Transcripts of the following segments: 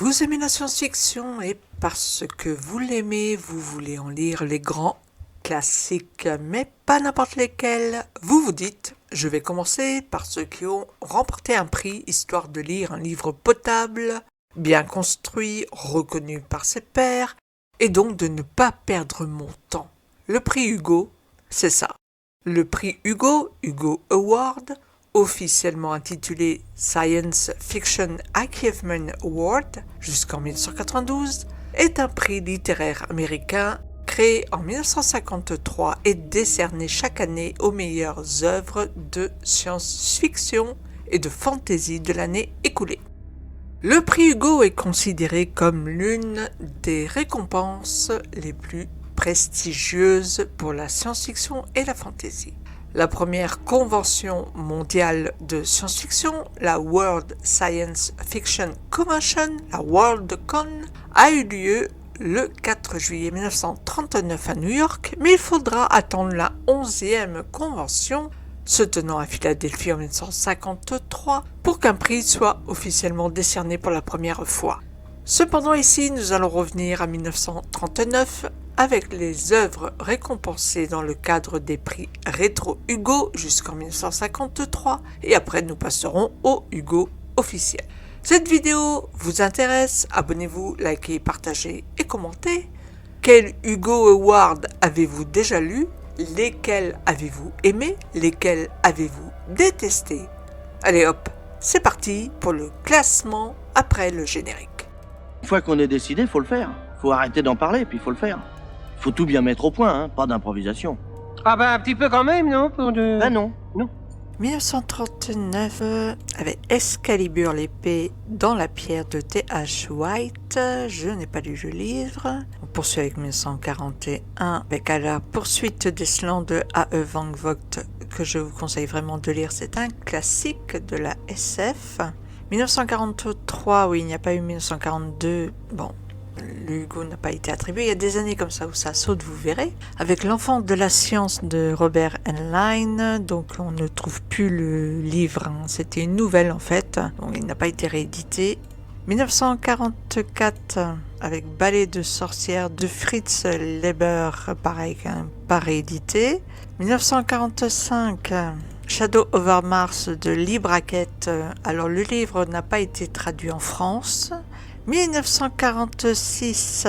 Vous aimez la science-fiction et parce que vous l'aimez, vous voulez en lire les grands classiques, mais pas n'importe lesquels. Vous vous dites, je vais commencer par ceux qui ont remporté un prix, histoire de lire un livre potable, bien construit, reconnu par ses pairs, et donc de ne pas perdre mon temps. Le prix Hugo, c'est ça. Le prix Hugo, Hugo Award, officiellement intitulé Science Fiction Achievement Award jusqu'en 1992, est un prix littéraire américain créé en 1953 et décerné chaque année aux meilleures œuvres de science-fiction et de fantasy de l'année écoulée. Le prix Hugo est considéré comme l'une des récompenses les plus prestigieuses pour la science-fiction et la fantasy. La première convention mondiale de science-fiction, la World Science Fiction Convention, la WorldCon, a eu lieu le 4 juillet 1939 à New York, mais il faudra attendre la 11e convention, se tenant à Philadelphie en 1953, pour qu'un prix soit officiellement décerné pour la première fois. Cependant ici, nous allons revenir à 1939 avec les œuvres récompensées dans le cadre des prix Rétro Hugo jusqu'en 1953 et après nous passerons au Hugo officiel. Cette vidéo vous intéresse? Abonnez-vous, likez, partagez et commentez. Quel Hugo Award avez-vous déjà lu? Lesquels avez-vous aimé? Lesquels avez-vous détesté? Allez hop, c'est parti pour le classement après le générique. Une fois qu'on est décidé, faut le faire. Faut arrêter d'en parler, puis faut le faire. Faut tout bien mettre au point, hein, pas d'improvisation. Ah bah un petit peu quand même, non pour de... Ben non. 1939 avec Excalibur l'épée dans la pierre de T.H. White. Je n'ai pas lu le livre. On poursuit avec 1941 avec À la poursuite des slans de A.E. Van Vogt que je vous conseille vraiment de lire. C'est un classique de la SF. 1943, oui, il n'y a pas eu 1942. Bon, l'Hugo n'a pas été attribué. Il y a des années comme ça où ça saute, vous verrez. Avec L'enfant de la science de Robert Heinlein, donc on ne trouve plus le livre. C'était une nouvelle en fait, donc il n'a pas été réédité. 1944 avec Ballet de sorcière de Fritz Leiber, pareil, pas réédité. 1945 Shadow over Mars de Lee Brackett. Alors le livre n'a pas été traduit en France. 1946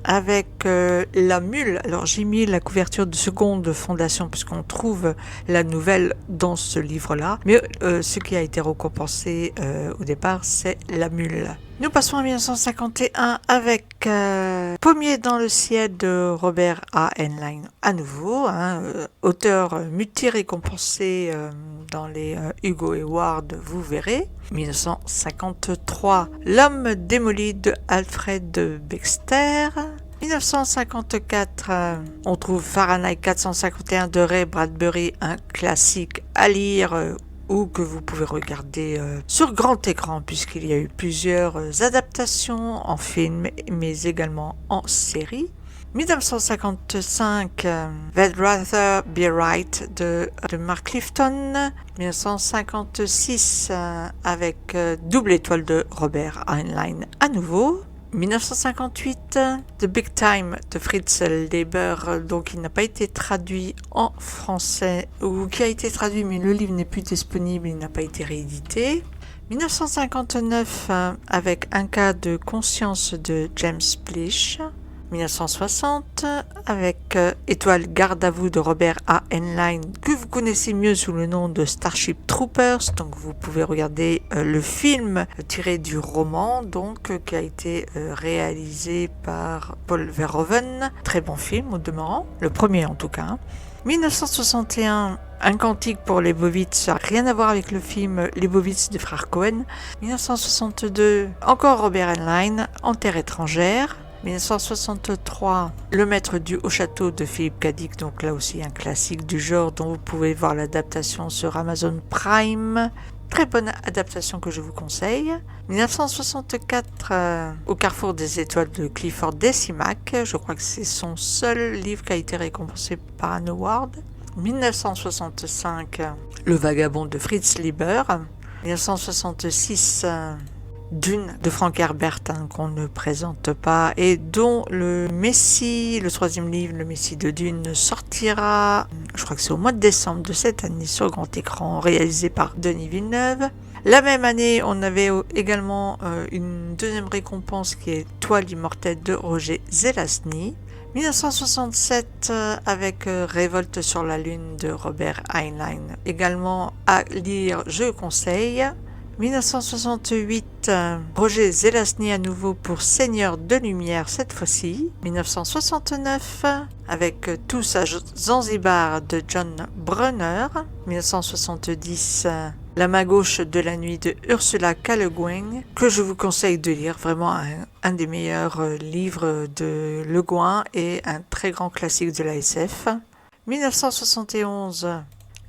avec La Mule. Alors j'ai mis la couverture de seconde fondation puisqu'on trouve la nouvelle dans ce livre-là. Mais ce qui a été récompensé au départ, c'est La Mule. Nous passons à 1951 avec Pommier dans le ciel de Robert A. Heinlein. À nouveau, auteur multi-récompensé dans les Hugo Awards, vous verrez. 1953, L'homme démoli de Alfred Bexter. 1954, on trouve Fahrenheit 451 de Ray Bradbury, un classique à lire ou que vous pouvez regarder sur grand écran puisqu'il y a eu plusieurs adaptations en film mais également en série. 1955, They'd Rather Be Right de Mark Clifton. 1956, avec Double étoile de Robert Heinlein à nouveau. 1958, The Big Time de Fritz Leiber, donc il n'a pas été traduit en français, ou qui a été traduit mais le livre n'est plus disponible, il n'a pas été réédité. 1959, avec Un cas de conscience de James Blish. 1960, avec Étoile garde à vous de Robert A. Heinlein, que vous connaissez mieux sous le nom de Starship Troopers. Donc vous pouvez regarder le film tiré du roman, donc qui a été réalisé par Paul Verhoeven. Très bon film au demeurant, le premier en tout cas. 1961, Un cantique pour Leibowitz, rien à voir avec le film Leibowitz des frères Cohen. 1962, encore Robert Heinlein, En terre étrangère. 1963, Le maître du haut château de Philippe Cadic, donc là aussi un classique du genre dont vous pouvez voir l'adaptation sur Amazon Prime. Très bonne adaptation que je vous conseille. 1964, Au carrefour des étoiles de Clifford Decimac. Je crois que c'est son seul livre qui a été récompensé par un award. 1965, Le vagabond de Fritz Leiber. 1966, Dune de Frank Herbert, qu'on ne présente pas, et dont le Messie, le 3e livre, le Messie de Dune, sortira, je crois que c'est au mois de décembre de cette année sur grand écran, réalisé par Denis Villeneuve. La même année, on avait également une deuxième récompense qui est Toile immortelle de Roger Zelazny. 1967 avec Révolte sur la Lune de Robert Heinlein. Également à lire, je conseille. 1968, Roger Zelazny à nouveau pour Seigneur de Lumière cette fois-ci. 1969, avec Tous à Zanzibar de John Brunner. 1970, La main gauche de la nuit de Ursula K. Le Guin, que je vous conseille de lire, vraiment un des meilleurs livres de Le Guin et un très grand classique de la SF. 1971,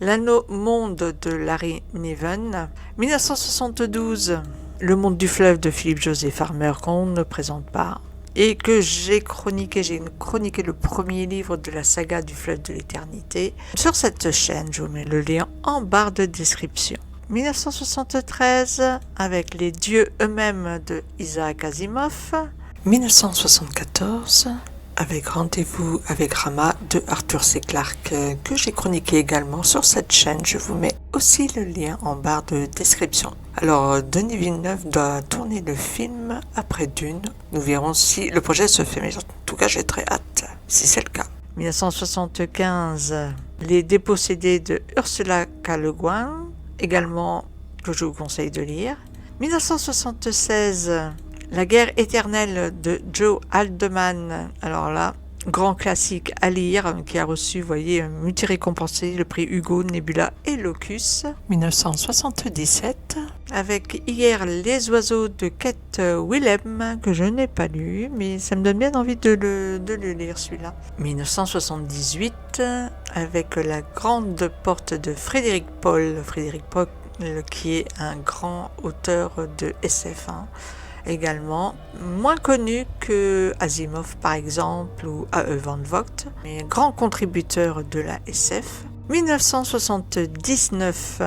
L'anneau monde de Larry Niven. 1972, Le monde du fleuve de Philippe José Farmer, qu'on ne présente pas et que j'ai chroniqué le premier livre de la saga du fleuve de l'éternité sur cette chaîne. Je vous mets le lien en barre de description. 1973 avec Les dieux eux-mêmes de Isaac Asimov. 1974 avec Rendez-vous avec Rama de Arthur C. Clarke, que j'ai chroniqué également sur cette chaîne. Je vous mets aussi le lien en barre de description. Alors, Denis Villeneuve doit tourner le film après Dune. Nous verrons si le projet se fait, mais en tout cas, j'ai très hâte, si c'est le cas. 1975, Les dépossédés de Ursula K. Le Guin, également que je vous conseille de lire. 1976, La guerre éternelle de Joe Haldeman. Alors là, grand classique à lire, qui a reçu, vous voyez, multi-récompensé, le prix Hugo, Nebula et Locus. 1977, avec Hier les oiseaux de Kate Willem, que je n'ai pas lu, mais ça me donne bien envie de le lire celui-là. 1978, avec La grande porte de Frédéric Paul, qui est un grand auteur de SF, également, moins connu que Asimov par exemple ou A.E. Van Vogt, mais grand contributeur de la SF. 1979,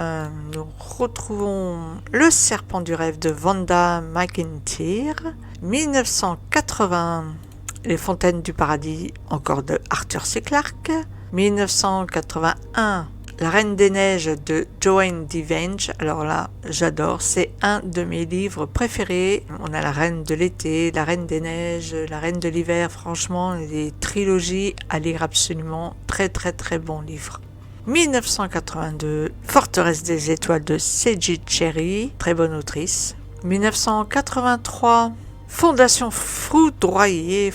nous retrouvons Le serpent du rêve de Wanda McIntyre. 1980, Les fontaines du paradis, encore de Arthur C. Clarke. 1981, La Reine des Neiges de Joanne Divenge. Alors là, j'adore, c'est un de mes livres préférés. On a La Reine de l'été, La Reine des Neiges, La Reine de l'hiver. Franchement, les trilogies à lire absolument. Très très très bon livre. 1982, Forteresse des étoiles de Seiji Cherry, très bonne autrice. 1983, Fondation foudroyée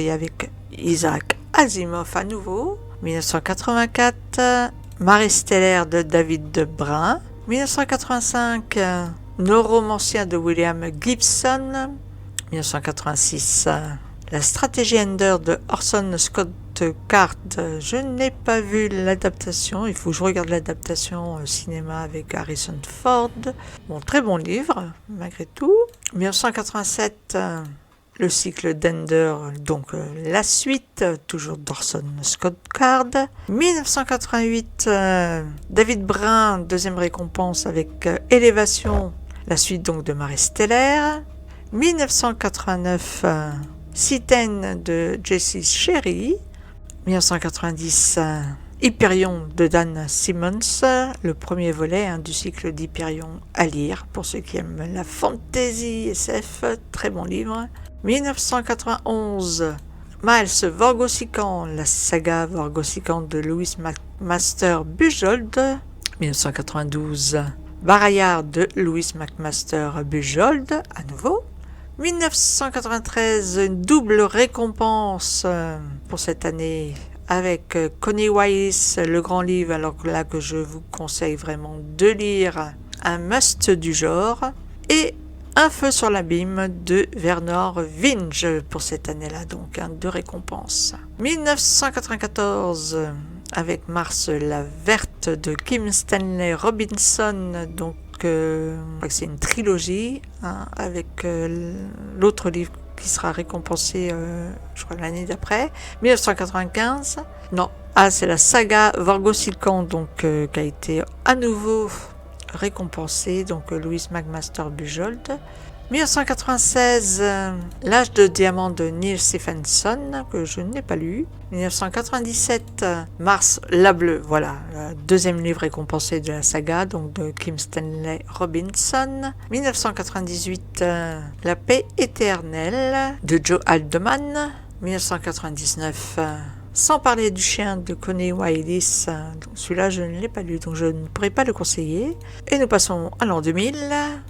avec Isaac Asimov à nouveau. 1984, Marée stellaire de David Brin. 1985, Neuromancien de William Gibson. 1986, La stratégie Ender de Orson Scott Card. Je n'ai pas vu l'adaptation, il faut que je regarde l'adaptation au cinéma avec Harrison Ford. Bon, très bon livre, malgré tout. 1987, Le cycle d'Ender, donc la suite, toujours d'Orson Scott Card. 1988, David Brin, deuxième récompense avec Élévation, la suite donc de Marée stellaire. 1989, Citaine de Jesse Sherry. 1990, Hyperion de Dan Simmons, le premier volet du cycle d'Hyperion à lire pour ceux qui aiment la fantasy SF, très bon livre. 1991, Miles Vorgosican, la saga Vorgosican de Louis McMaster Bujold. 1992, Barayard de Louis McMaster Bujold, à nouveau. 1993, une double récompense pour cette année avec Connie Weiss, le grand livre, alors là que je vous conseille vraiment de lire, un must du genre, et Un feu sur l'abîme de Vernor Vinge pour cette année-là, donc deux récompenses. 1994, avec Mars la verte de Kim Stanley Robinson, donc je crois que c'est une trilogie, avec l'autre livre qui sera récompensé, je crois, l'année d'après. 1995, non, c'est la saga Vorgosican, donc qui a été à nouveau récompensée, donc Louis McMaster Bujold. 1996, L'âge de diamant de Neil Stephenson, que je n'ai pas lu. 1997, Mars la Bleue, voilà, le deuxième livre récompensé de la saga, donc de Kim Stanley Robinson. 1998, La paix éternelle de Joe Haldeman. 1999, Sans parler du chien de Connie Willis, celui-là je ne l'ai pas lu donc je ne pourrais pas le conseiller. Et nous passons à l'an 2000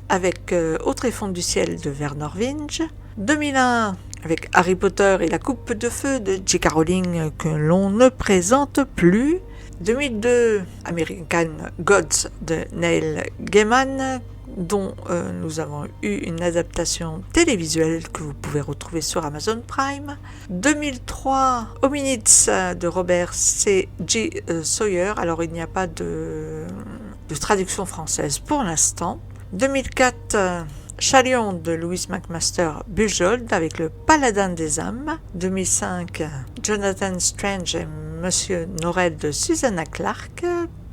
avec Au tréfonds du ciel de Vernor Vinge. 2001 avec Harry Potter et la coupe de feu de J.K. Rowling que l'on ne présente plus. 2002 American Gods de Neil Gaiman, dont nous avons eu une adaptation télévisuelle que vous pouvez retrouver sur Amazon Prime. 2003, Hominids de Robert C. G. Sawyer. Alors il n'y a pas de traduction française pour l'instant. 2004, Chalion de Louis McMaster Bujold avec le Paladin des âmes. 2005, Jonathan Strange et Monsieur Norrell de Susanna Clarke,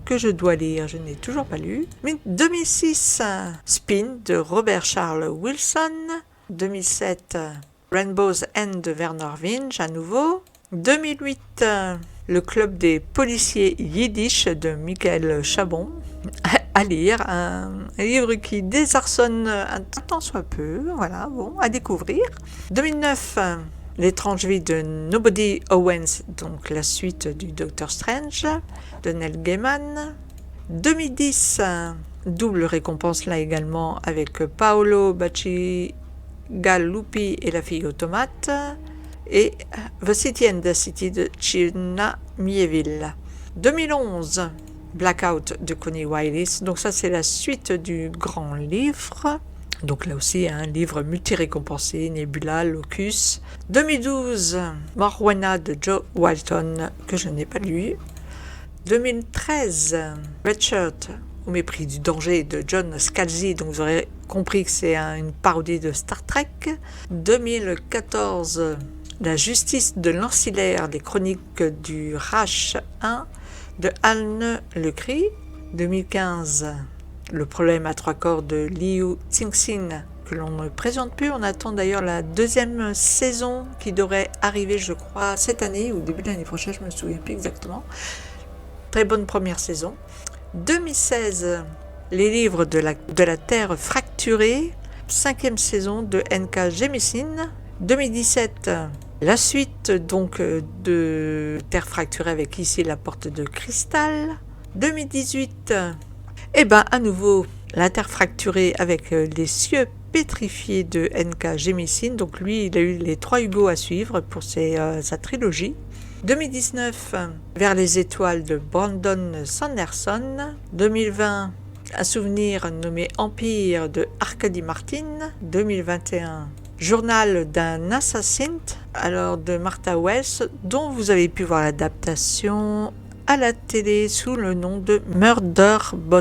que je dois lire, je n'ai toujours pas lu. 2006, Spin de Robert Charles Wilson. 2007, Rainbow's End de Vernor Vinge à nouveau. 2008, Le club des policiers yiddish de Michael Chabon. À lire, un livre qui désarçonne un tant soit peu, voilà, bon, à découvrir. 2009, L'étrange vie de Nobody Owens, donc la suite du Docteur Strange, de Neil Gaiman. 2010, double récompense là également avec Paolo Bacigalupi et la fille automate, et The City and the City de Chinna Mieville. 2011, Blackout de Connie Willis, donc ça c'est la suite du grand livre. Donc là aussi, un livre multi-récompensé, Nebula, Locus. 2012, Morwenna de Joe Walton, que je n'ai pas lu. 2013, Red Shirt, Au mépris du danger de John Scalzi, donc vous aurez compris que c'est une parodie de Star Trek. 2014, La justice de l'ancillaire, des chroniques du Rash 1 de Anne Lecry. 2015, Le problème à trois corps de Liu Cixin, que l'on ne présente plus. On attend d'ailleurs la deuxième saison qui devrait arriver, je crois, cette année ou début de l'année prochaine, je ne me souviens plus exactement. Très bonne première saison. 2016, Les livres de la Terre fracturée, 5e saison de N.K. Jemisin. 2017, la suite donc de Terre fracturée avec ici La porte de cristal. 2018, et bien à nouveau La Terre fracturée avec Les cieux pétrifiés de N.K. Jemisin. Donc lui, il a eu les 3 Hugo à suivre pour sa trilogie. 2019, Vers les étoiles de Brandon Sanderson. 2020, Un souvenir nommé Empire de Arkady Martin. 2021, Journal d'un assassin, alors de Martha Wells, dont vous avez pu voir l'adaptation à la télé sous le nom de Murderbot,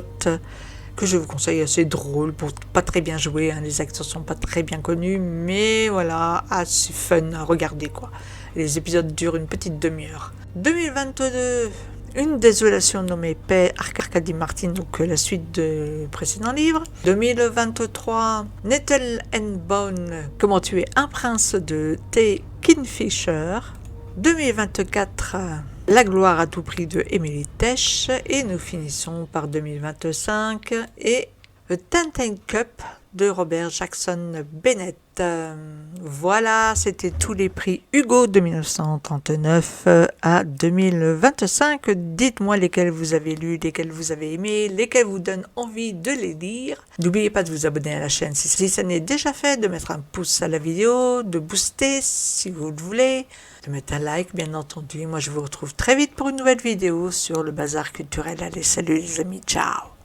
que je vous conseille, assez drôle, pas très bien joué, hein, les acteurs sont pas très bien connus, mais voilà, assez fun à regarder quoi. Les épisodes durent une petite demi-heure. 2022, Une désolation nommée Paix, Arkady Martin, donc la suite du précédent livre. 2023, Nettle and Bone, Comment tuer un prince de T. Kingfisher. 2024, La gloire à tout prix de Emily Tesh. Et nous finissons par 2025 et The Tantan Cup de Robert Jackson Bennett. Voilà, c'était tous les prix Hugo de 1939 à 2025. Dites-moi lesquels vous avez lus, lesquels vous avez aimés, lesquels vous donnent envie de les lire. N'oubliez pas de vous abonner à la chaîne si ça n'est déjà fait, de mettre un pouce à la vidéo, de booster si vous le voulez, de mettre un like bien entendu. Moi je vous retrouve très vite pour une nouvelle vidéo sur le bazar culturel. Allez, salut les amis, ciao!